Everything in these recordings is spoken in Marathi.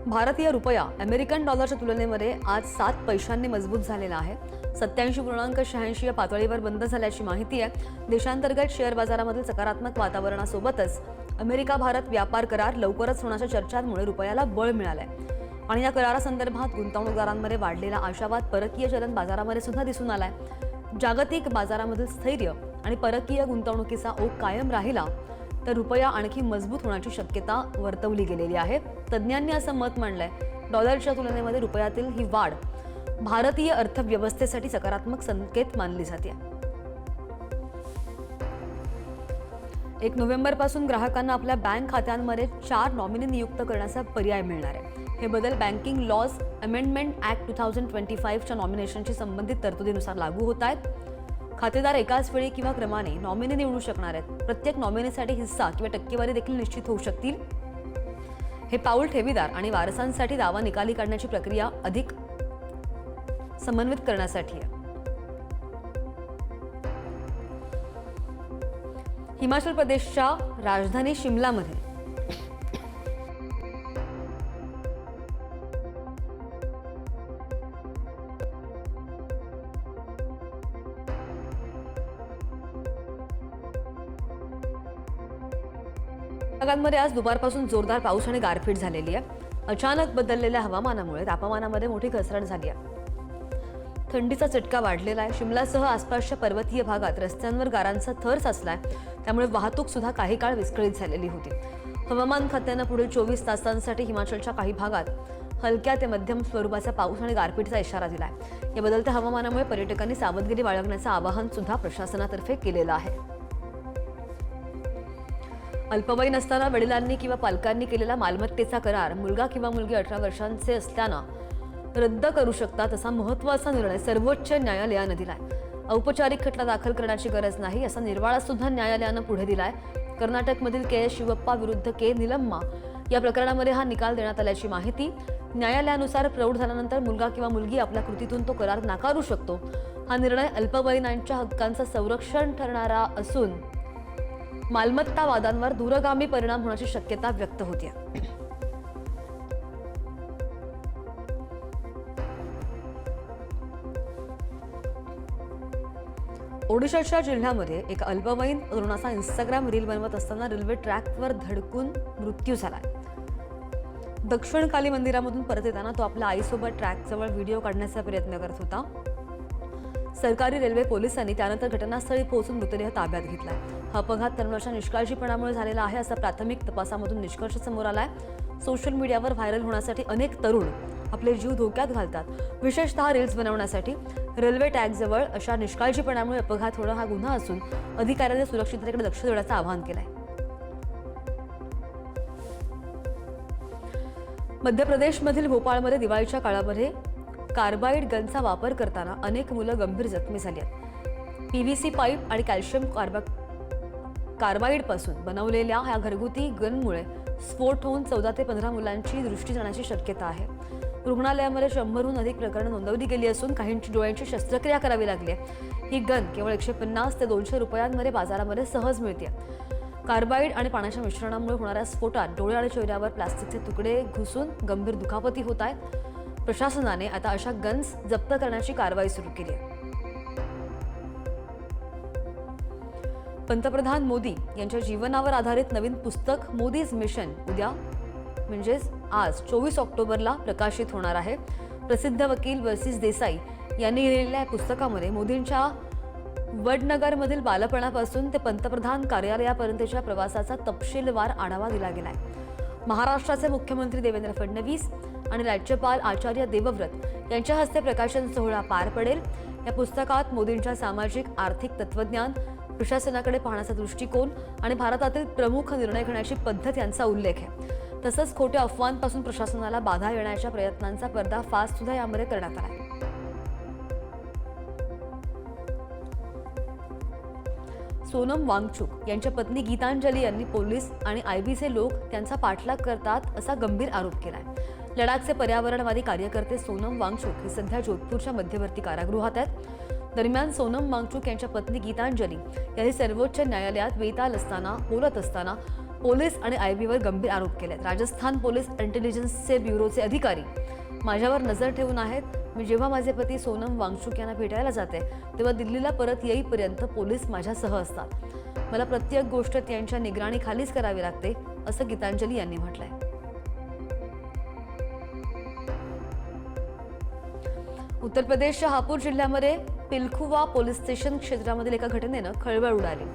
भारतीय रुपया अमेरिकन डॉलरच्या तुलनेमध्ये आज 7 पैशांनी मजबूत झालेला आहे. 87.86 या पातळीवर बंद झाल्याची माहिती आहे. देशांतर्गत शेअर बाजारामधील सकारात्मक वातावरणासोबतच अमेरिका भारत व्यापार करार लवकरच होण्याच्या चर्चांमुळे रुपयाला बळ मिळालंय आणि या करारासंदर्भात गुंतवणूकदारांमध्ये वाढलेला आशावाद परकीय चलन बाजारामध्ये सुद्धा दिसून आलाय. जागतिक बाजारामधील स्थैर्य आणि परकीय गुंतवणुकीचा ओघ कायम राहिला तर रुपया आणखी मजबूत होण्याची शक्यता वर्तवली गेलेली आहे. तज्ज्ञांनी असं मत मांडलंय, डॉलरच्या तुलनेमध्ये रुपयातील ही वाढ भारतीय अर्थव्यवस्थेसाठी सकारात्मक संकेत मानली जाते. 1 नोव्हेंबरपासून ग्राहकांना आपल्या बँक खात्यांमध्ये 4 नॉमिनी नियुक्त करण्याचा पर्याय मिळणार आहे. हे बदल बँकिंग लॉज अमेंडमेंट ॲक्ट 2025च्या नॉमिनेशनशी संबंधित तरतुदीनुसार लागू होत आहेत. खातेदार एकाच वेळी किंवा क्रमाने नॉमिनी निवडू शकणार आहेत. प्रत्येक नॉमिनीसाठी हिस्सा किंवा टक्केवारी देखील निश्चित होऊ शकतील. हे पाऊल ठेवीदार आणि वारसांसाठी दावा निकाली काढण्याची प्रक्रिया अधिक समन्वित करण्यासाठी आहे. हिमाचल प्रदेशच्या राजधानी शिमलामध्ये भागांमध्ये आज दुपारपासून जोरदार पाऊस आणि गारपीट झालेली आहे. अचानक बदललेल्या हवामानामुळे तापमानामध्ये मोठी घसरण झाली आहे. थंडीचा चटका वाढलेला आहे. शिमलासह आसपासच्या पर्वतीय भागात रस्त्यांवर गारांचा थर साचलाय, त्यामुळे वाहतूक सुद्धा काही काळ विस्कळीत झालेली होती. हवामान खात्यानं पुढील 24 तासांसाठी हिमाचलच्या काही भागात हलक्या ते मध्यम स्वरूपाचा पाऊस आणि गारपीटचा इशारा दिलाय. या बदलत्या हवामानामुळे पर्यटकांनी सावधगिरी बाळगण्याचं आवाहन सुद्धा प्रशासनातर्फे केलेलं आहे. अल्पवयीन असताना वडिलांनी किंवा पालकांनी केलेला मालमत्तेचा करार मुलगा किंवा मुलगी 18 वर्षांचे असताना रद्द करू शकतात, असा महत्त्वाचा निर्णय सर्वोच्च न्यायालयानं दिलाय. औपचारिक खटला दाखल करण्याची गरज नाही असा निर्वाळा सुद्धा न्यायालयानं पुढे दिलाय. कर्नाटकमधील के शिवप्पा विरुद्ध के निलम्मा या प्रकरणामध्ये हा निकाल देण्यात आल्याची माहिती. न्यायालयानुसार प्रौढ झाल्यानंतर मुलगा किंवा मुलगी आपल्या कृतीतून तो करार नाकारू शकतो. हा निर्णय अल्पवयीनांच्या हक्कांचं संरक्षण ठरणारा असून मालमत्ता वादांवर दूरगामी परिणाम होण्याची शक्यता व्यक्त होते. ओडिशाच्या जिल्ह्यामध्ये एका अल्पवयीन तरुणाचा इंस्टाग्राम रील बनवत असताना रेल्वे ट्रॅकवर धडकून मृत्यू झालाय. दक्षिण काली मंदिरामधून परत येताना तो आपल्या आईसोबत ट्रॅकजवळ व्हिडिओ काढण्याचा प्रयत्न करत होता. सरकारी रेल्वे पोलिसांनी त्यानंतर घटनास्थळी पोहोचून मृतदेह ताब्यात घेतलाय. हा अपघात तरुणाच्या निष्काळजीपणामुळे झालेला आहे असा प्राथमिक तपासामधून निष्कर्ष समोर आलाय. सोशल मीडियावर व्हायरल होण्यासाठी अनेक तरुण आपले जीव धोक्यात घालतात, विशेषतः रील्स बनवण्यासाठी. रेल्वे ट्रॅकजवळ अशा निष्काळजीपणामुळे अपघात होणं हा गुन्हा असून अधिकाऱ्यांनी सुरक्षिततेकडे लक्ष देण्याचं आवाहन केलंय. मध्य प्रदेशमधील भोपाळमध्ये दिवाळीच्या काळामध्ये कार्बाइड गनचा वापर करताना अनेक मुलं गंभीर जखमी झाली आहेत. पीव्हीसी पाईप आणि कॅल्शियम कार्बाइडपासून बनवलेल्या ह्या घरगुती गनमुळे स्फोट होऊन 14 ते 15 मुलांची दृष्टी जाण्याची शक्यता आहे. रुग्णालयामध्ये 100हून अधिक प्रकरणं नोंदवली गेली असून काहींची डोळ्यांची शस्त्रक्रिया करावी लागली आहे. ही गन केवळ 150 ते 200 रुपयांमध्ये बाजारामध्ये सहज मिळते. कार्बाइड आणि पाण्याच्या मिश्रणामुळे होणाऱ्या स्फोटात डोळे आणि चेहऱ्यावर प्लास्टिकचे तुकडे घुसून गंभीर दुखापती होत आहेत. प्रशासनाने आता अशा गन्स जप्त करण्याची कारवाई सुरू केली आहे. पंतप्रधान मोदी यांच्या जीवनावर आधारित नवीन पुस्तक मोदीज मिशन उद्या म्हणजेच आज 24 ऑक्टोबरला प्रकाशित होणार आहे. प्रसिद्ध वकील वर्सीस देसाई यांनी लिहिलेल्या पुस्तकामध्ये मोदींच्या वडनगरमधील बालपणापासून ते पंतप्रधान कार्यालयापर्यंतच्या प्रवासाचा तपशीलवार आढावा दिला गेलाय. महाराष्ट्राचे मुख्यमंत्री देवेंद्र फडणवीस आणि राज्यपाल आचार्य देवव्रत यांच्या हस्ते प्रकाशन सोहळा पार पडेल. या पुस्तकात मोदींच्या सामाजिक आर्थिक तत्वज्ञान, प्रशासनाकडे पाहण्याचा दृष्टिकोन आणि भारतातील प्रमुख निर्णय घेण्याची पद्धत यांचा उल्लेख आहे. तसंच खोट्या अफवांपासून प्रशासनाला बाधा येण्याच्या प्रयत्नांचा पर्दाफाश सुद्धा यामध्ये करण्यात आला. सोनम वांगचुक यांच्या पत्नी गीतांजली यांनी पोलीस आणि आयबीचे लोक त्यांचा पाठलाग करतात असा गंभीर आरोप केलाय. लडाखचे पर्यावरणवादी कार्यकर्ते सोनम वांगचुक हे सध्या जोधपूरच्या मध्यवर्ती कारागृहात आहेत. दरम्यान सोनम वांगचुक यांच्या पत्नी गीतांजली यांनी सर्वोच्च न्यायालयात बोलत असताना पोलीस आणि आयबीवर गंभीर आरोप केलेत. राजस्थान पोलीस इंटेलिजन्सचे ब्युरोचे अधिकारी माझ्यावर नजर ठेवून आहेत. मी जेव्हा माझे पती सोनम वांगचुक यांना भेटायला जाते तेव्हा दिल्लीला परत येईपर्यंत पोलीस माझ्यासह असतात. मला प्रत्येक गोष्ट त्यांच्या निगराणीखालीच करावी लागते, असं गीतांजली यांनी म्हटलंय. उत्तर प्रदेशच्या हापूर जिल्ह्यामध्ये पिलखुवा पोलीस स्टेशन क्षेत्रामधील एका घटनेनं खळबळ उडाली.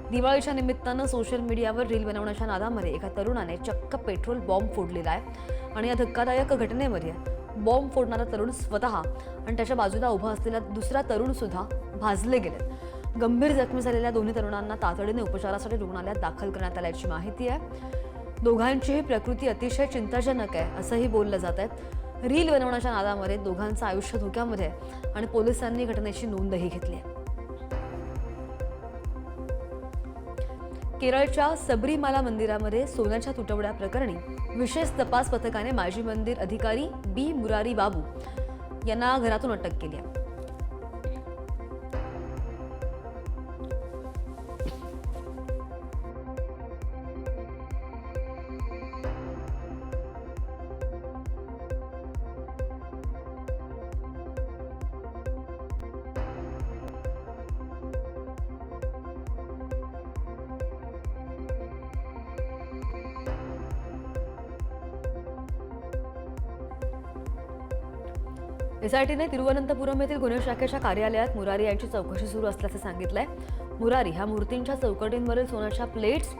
दिवाळीच्या निमित्तानं सोशल मीडियावर रील बनवण्याच्या नादामध्ये एका तरुणाने चक्क पेट्रोल बॉम्ब फोडलेला आहे आणि या धक्कादायक घटनेमध्ये बॉम्ब फोडणारा तरुण स्वतः आणि त्याच्या बाजूला उभा असलेला दुसरा तरुण सुद्धा भाजले गेले. गंभीर जखमी झालेल्या दोन्ही तरुणांना तातडीने उपचारासाठी रुग्णालयात दाखल करण्यात आल्याची माहिती आहे. दोघांचीही प्रकृती अतिशय चिंताजनक आहे असंही बोललं जात आहे. रील बनवण्याच्या नादामध्ये दोघांचं आयुष्य धोक्यामध्ये आणि पोलिसांनी घटनेची नोंदही घेतली आहे. केरळच्या सबरीमाला मंदिरामध्ये सोन्याच्या तुटवड्या प्रकरणी विशेष तपास पथकाने माजी मंदिर अधिकारी बी मुरारी बाबू यांना घरातून अटक केली आहे. एसआयटीने तिरुवनंतपुरम येथील गुन्हे शाखेच्या कार्यालयात मुरारी यांची चौकशी सुरू असल्याचं सांगितलंय. मुरारी ह्या मूर्तींच्या चौकटींवरील सोन्याच्या प्लेट्स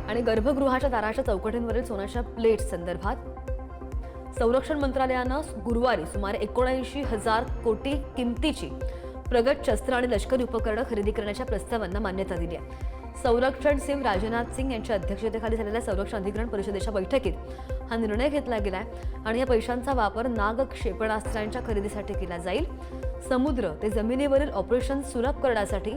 आणि गर्भगृहाच्या दाराच्या चौकटींवरील सोन्याच्या प्लेट्स संदर्भात संरक्षण मंत्रालयानं गुरुवारी सुमारे 79,000 कोटी किमतीची प्रगत शस्त्र आणि लष्करी उपकरणं खरेदी करण्याच्या प्रस्तावांना मान्यता दिली आहे. संरक्षण सचिव राजनाथ सिंग यांच्या अध्यक्षतेखाली झालेल्या संरक्षण अधिग्रहण परिषदेच्या बैठकीत हा निर्णय घेतला गेलाय आणि या पैशांचा वापर नाग क्षेपणास्त्रांच्या खरेदीसाठी केला जाईल. समुद्र ते जमिनीवरील ऑपरेशन सुलभ करण्यासाठी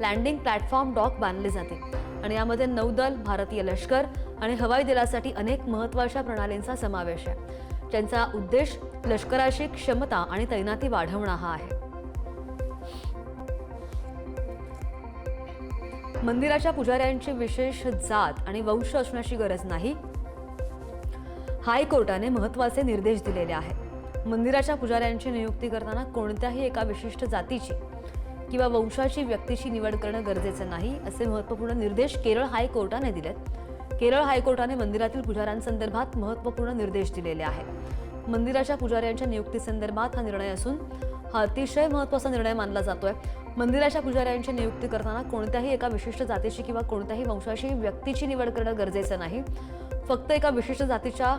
लँडिंग प्लॅटफॉर्म डॉक बांधले जाते आणि यामध्ये नौदल, भारतीय लष्कर आणि हवाई दलासाठी अनेक महत्त्वाच्या प्रणालींचा समावेश आहे, ज्यांचा उद्देश लष्कराची क्षमता आणि तैनाती वाढवणं हा आहे. मंदिराच्या पुजाऱ्यांची विशेष जात आणि वंश असण्याची गरज नाही, हायकोर्टाने महत्त्वाचे निर्देश दिलेले आहेत. मंदिराच्या पुजाऱ्यांची नियुक्ती करताना कोणत्याही एका विशिष्ट जातीची किंवा वंशाची व्यक्तीची निवड करणं गरजेचं नाही, असे महत्त्वपूर्ण निर्देश केरळ हायकोर्टाने दिलेत. केरळ हायकोर्टाने मंदिरातील पुजाऱ्यांसंदर्भात महत्त्वपूर्ण निर्देश दिलेले आहेत. मंदिराच्या पुजाऱ्यांच्या नियुक्तीसंदर्भात हा निर्णय असून हा अतिशय महत्त्वाचा निर्णय मानला जातोय. मंदिराच्या पुजाऱ्यांची नियुक्ती करताना कोणत्याही एका विशिष्ट जातीची किंवा कोणत्याही वंशाची व्यक्तीची निवड करणं गरजेचं नाही. फक्त एका विशिष्ट जातीच्या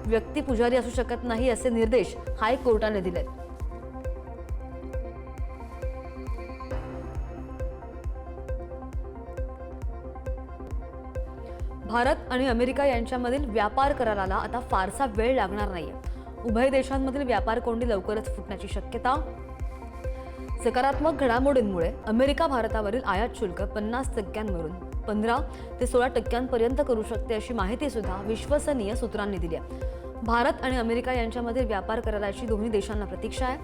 व्यक्ती पुजारी असू शकत नाही, असे निर्देश हायकोर्टाने दिलेत. भारत आणि अमेरिका यांच्यामधील व्यापार कराराला आता फारसा वेळ लागणार नाहीये. उभय देशांमधील व्यापार कोंडी लवकरच फुटण्याची शक्यता. सकारात्मक घडामोडींमुळे अमेरिका भारतावरील आयात शुल्क 50% 15 ते 16% करू शकते, अशी माहिती सुद्धा विश्वसनीय सूत्रांनी दिली आहे. भारत आणि अमेरिका यांच्यामध्ये व्यापार कराराची दोन्ही देशांना प्रतीक्षा आहे.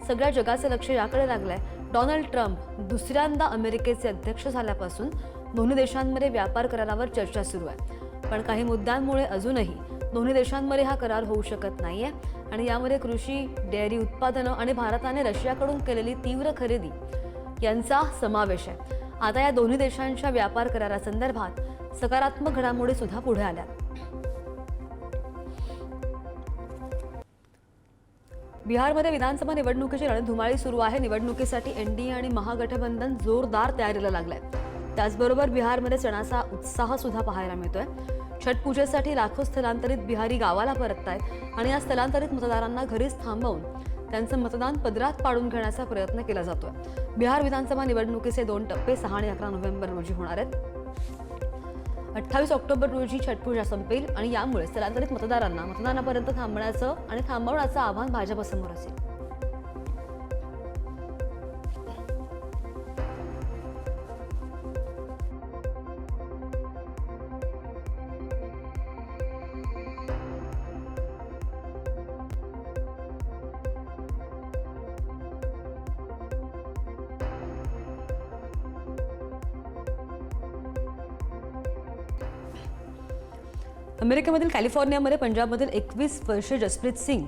सगळ्या जगाचे लक्ष याकडे लागलंय. डोनाल्ड ट्रम्प दुसऱ्यांदा अमेरिकेचे अध्यक्ष झाल्यापासून दोन्ही देशांमध्ये व्यापार करारावर चर्चा सुरू आहे. पण काही मुद्द्यांमुळे अजूनही दोन्ही देशांमध्ये हा करार होऊ शकत नाहीये आणि यामध्ये कृषी, डेअरी उत्पादनं आणि भारताने रशियाकडून केलेली तीव्र खरेदी यांचा समावेश आहे. आता या दोन्ही देशांच्या व्यापार करारासंदर्भात सकारात्मक घडामोडी सुद्धा पुढे आल्या. बिहारमध्ये विधानसभा निवडणुकीची रणधुमाळी सुरू आहे. निवडणुकीसाठी एनडीए आणि महागठबंधन जोरदार तयारीला लागलंय. त्याचबरोबर बिहारमध्ये सणाचा उत्साह सुद्धा पाहायला मिळतोय. छठ पूजेसाठी लाखो स्थलांतरित बिहारी गावाला परततायत आणि या स्थलांतरित मतदारांना घरीच थांबवून त्यांचं मतदान पदरात पाडून घेण्याचा प्रयत्न केला जातोय. बिहार विधानसभा निवडणुकीचे 2 टप्पे 6 आणि 11 नोव्हेंबर रोजी होणार आहेत. 28 ऑक्टोबर रोजी छठपूजा संपेल आणि यामुळे स्थलांतरित मतदारांना मतदानापर्यंत थांबवण्याचं आव्हान भाजपसमोर असेल. अमेरिकेमधील कॅलिफोर्नियामध्ये पंजाबमधील 21 वर्षीय जसप्रीत सिंग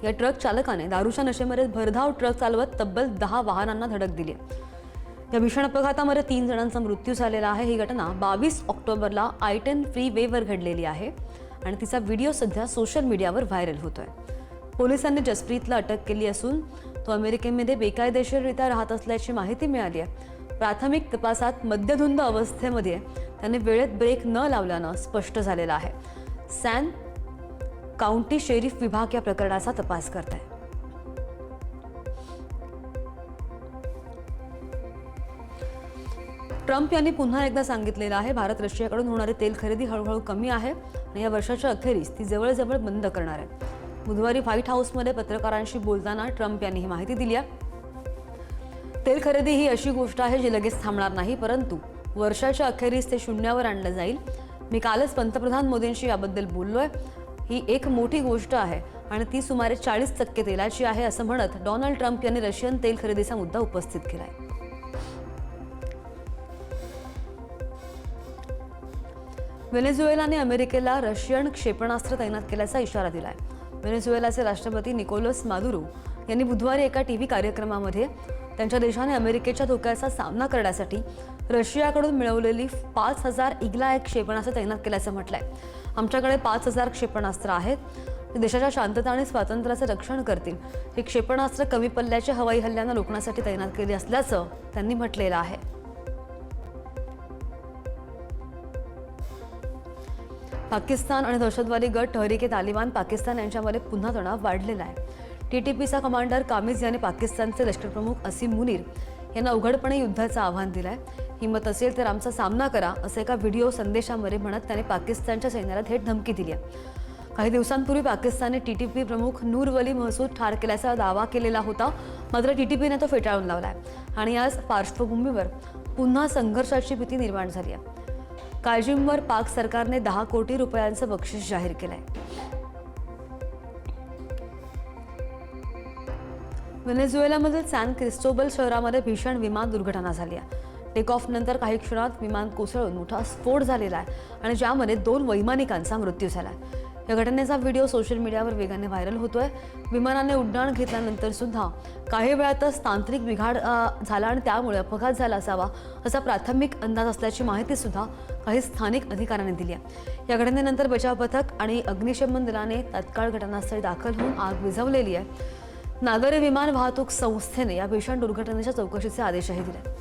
या ट्रक चालकाने दारूच्या नशेमध्ये भरधाव ट्रक चालवत तब्बल 10 वाहनांना धडक दिली. या भीषण अपघातामध्ये 3 जणांचा मृत्यू झालेला आहे. ही घटना 22 ऑक्टोबरला I-10 फ्रीवेवर घडलेली आहे आणि तिचा व्हिडिओ सध्या सोशल मीडियावर व्हायरल होतोय. पोलिसांनी जसप्रीतला अटक केली असून तो अमेरिकेमध्ये बेकायदेशीररित्या राहत असल्याची माहिती मिळाली आहे. प्राथमिक तपासात मद्यधुंद अवस्थेमध्ये त्याने वेळेत ब्रेक न लावल्यानं स्पष्ट झालेलं आहे. सॅन काउंटी शेरीफ विभाग या प्रकरणाचा तपास करत आहे. ट्रम्प यांनी पुन्हा एकदा सांगितलेलं आहे, भारत रशियाकडून होणारी तेल खरेदी हळूहळू कमी आहे आणि या वर्षाच्या अखेरीस ती जवळजवळ बंद करणार आहे. बुधवारी व्हाईट हाऊसमध्ये पत्रकारांशी बोलताना ट्रम्प यांनी ही माहिती दिली आहे. तेल खरेदी ही अशी गोष्ट आहे जी लगेच थांबणार नाही, परंतु वर्षाच्या अखेरीस ते शून्यावर आणलं जाईल. मी कालच पंतप्रधान मोदींशी याबद्दल बोललोय. ही एक मोठी गोष्ट आहे आणि ती सुमारे 40% तेलाची आहे असं म्हणत डोनाल्ड ट्रम्प यांनी रशियन तेल खरेदीचा मुद्दा उपस्थित केलाय. व्हेनेझुएलाने अमेरिकेला रशियन क्षेपणास्त्र तैनात केल्याचा इशारा दिलाय. व्हेनेझुएलाचे राष्ट्रपती निकोलस मादुरो यांनी बुधवारी एका टीव्ही कार्यक्रमामध्ये त्यांच्या देशाने अमेरिकेच्या धोक्याचा सामना करण्यासाठी रशियाकडून मिळवलेली 5000 ईगला-1 क्षेपणास्त्र तैनात केल्याचं म्हटलंय. आमच्याकडे 5000 क्षेपणास्त्र आहेत. ते देशाच्या शांतता आणि स्वातंत्र्याचे रक्षण करतील. ही क्षेपणास्त्र कमी पल्ल्याच्या हवाई हल्ल्यांना रोखण्यासाठी तैनात केली असल्याचं त्यांनी म्हटलेलं आहे. पाकिस्तान आणि दहशतवादी गट तहरीक-ए-तालिबान पाकिस्तान यांच्यामध्ये पुन्हा तणाव वाढलेला आहे. TTPचा कमांडर कामिज यांनी पाकिस्तानचे लष्करप्रमुख असीम मुनीर यांना उघडपणे युद्धाचं आव्हान दिलंय. हिंमत असेल तर आमचा सामना करा असं एका व्हिडिओ संदेशामध्ये म्हणत त्याने पाकिस्तानच्या सैन्याला थेट धमकी दिली आहे. काही दिवसांपूर्वी पाकिस्तानने TTP प्रमुख नूर वली महसूद ठार केल्याचा दावा केलेला होता, मात्र TTPने तो फेटाळून लावला आहे आणि याच पार्श्वभूमीवर पुन्हा संघर्षाची भीती निर्माण झाली आहे. कायजिमवर पाक सरकारने 10 कोटी रुपयांचं बक्षीस जाहीर केलंय. व्हेनेझुएलामधील सॅन क्रिस्टोबल शहरामध्ये भीषण विमान दुर्घटना झाली आहे. टेक ऑफ नंतर काही क्षणात विमान कोसळून मोठा स्फोट झालेला आहे आणि ज्यामध्ये 2 वैमानिकांचा मृत्यू झाला आहे. या घटनेचा व्हिडिओ सोशल मीडियावर वेगाने व्हायरल होतोय. विमानाने उड्डाण घेतल्यानंतर सुद्धा काही वेळातच तांत्रिक बिघाड झाला आणि त्यामुळे अपघात झाला असावा असा प्राथमिक अंदाज असल्याची माहिती सुद्धा काही स्थानिक अधिकाऱ्यांनी दिली आहे. या घटनेनंतर बचाव पथक आणि अग्निशमन दलाने तात्काळ घटनास्थळी दाखल होऊन आग विझवलेली आहे. नागरी विमान वाहतूक संस्थेने या भीषण दुर्घटनेच्या चौकशीचे आदेशही दिले.